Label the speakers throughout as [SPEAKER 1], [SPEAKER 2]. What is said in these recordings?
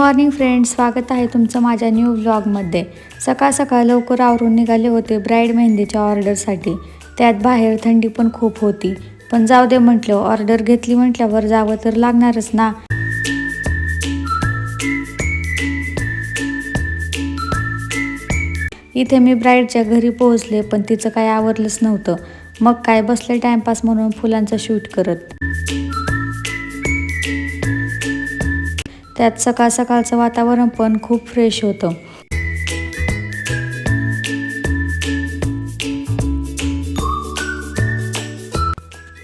[SPEAKER 1] Morning friends, स्वागत आहे तुमचं माझ्या न्यू व्लॉगमध्ये। सकाळ सकाळ लवकर आवरून निघाले होते ब्राईड मेहंदीच्या ऑर्डरसाठी। त्यात बाहेर थंडी पण खूप होती, पण जाऊ दे म्हटलं, ऑर्डर घेतली म्हटल्यावर जावं तर लागणारच ना। इथे मी ब्राईडच्या घरी पोहोचले, पण तिचं काय आवरलंच नव्हतं। मग काय बसले टाइमपास म्हणून फुलांचा शूट करत। त्यात सकाळ सकाळचं वातावरण पण खूप फ्रेश होतं।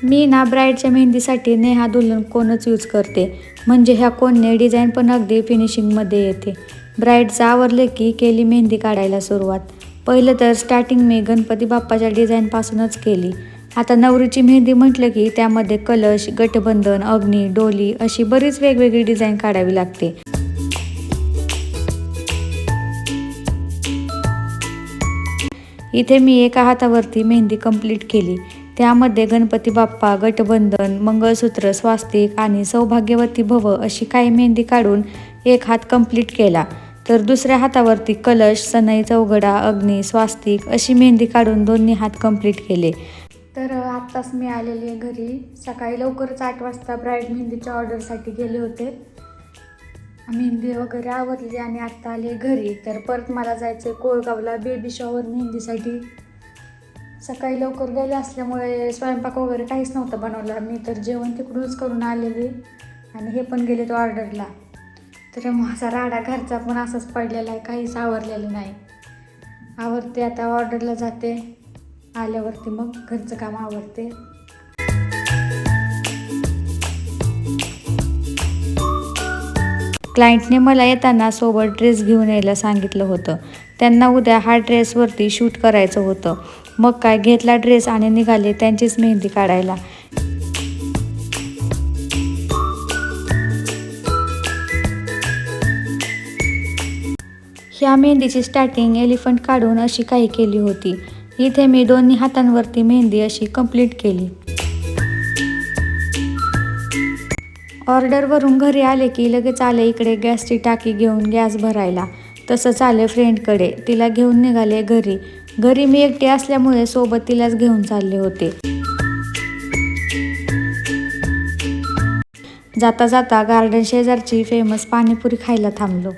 [SPEAKER 1] मी ना ब्राईडच्या मेहंदीसाठी नेहा दुल्हन कोनच यूज करते, म्हणजे ह्या कोनने डिझाईन पण अगदी फिनिशिंगमध्ये येते। ब्राईडचं आवरले की केली मेहंदी काढायला सुरुवात। पहिलं तर स्टार्टिंग मी गणपती बाप्पाच्या डिझाईनपासूनच केली। आता नवरीची मेहंदी म्हटलं की त्यामध्ये कलश, गटबंधन, अग्नी, डोली अशी बरीच वेगवेगळी डिझाईन काढावी लागते। इथे मी एका हातावरती मेहंदी कंप्लीट केली। त्यामध्ये गणपती बाप्पा, गटबंधन, मंगळसूत्र, स्वास्तिक आणि सौभाग्यवती भव अशी काही मेहंदी काढून एक हात कंप्लीट केला। तर दुसऱ्या हातावरती कलश, सनई चौघडा, अग्नी, स्वास्तिक अशी मेहंदी काढून दोन्ही हात कंप्लीट केले। तर आत्ताच मी आलेली आहे घरी। सकाळी लवकरच 8 वाजता ब्राईड मेहंदीच्या ऑर्डरसाठी गेले होते। मेहंदी वगैरे आवरली आणि आत्ता आले घरी। तर परत मला जायचं आहे कोळगावला बेबी शॉवर मेहंदीसाठी। सकाळी लवकर गेले असल्यामुळे स्वयंपाक वगैरे काहीच नव्हतं बनवलं। मी तर जेवण तिकडूनच करून आलेली आणि हे पण गेले तो ऑर्डरला। तर माझा राडा घरचा पण असाच पडलेला आहे, काहीच आवरलेलं नाही। आवरते आता, ऑर्डरला जाते, आल्यावरती मग घरचं काम आवरते। क्लायंटने मला येताना सोबत ड्रेस घेऊन यायला सांगितलं होतं। त्यांना उद्या हा ड्रेसवरती शूट करायचं होतं। मग काय घेतला ड्रेस आणि निघाले त्यांचीच मेहंदी काढायला। ह्या मेहंदीची स्टार्टिंग एलिफंट काढून अशी काही केली होती। इथे मी दोन्ही हातांवरती मेहंदी अशी कंप्लीट केली। ऑर्डरवरून घरी आले की लगेच आले इकडे गॅसची टाकी घेऊन गॅस भरायला। तसंच आले फ्रेंडकडे, तिला घेऊन निघाले घरी। घरी मी एकटी असल्यामुळे सोबत तिलाच घेऊन चालले होते। जाता जाता गार्डन शेजारची फेमस पाणीपुरी खायला थांबलो।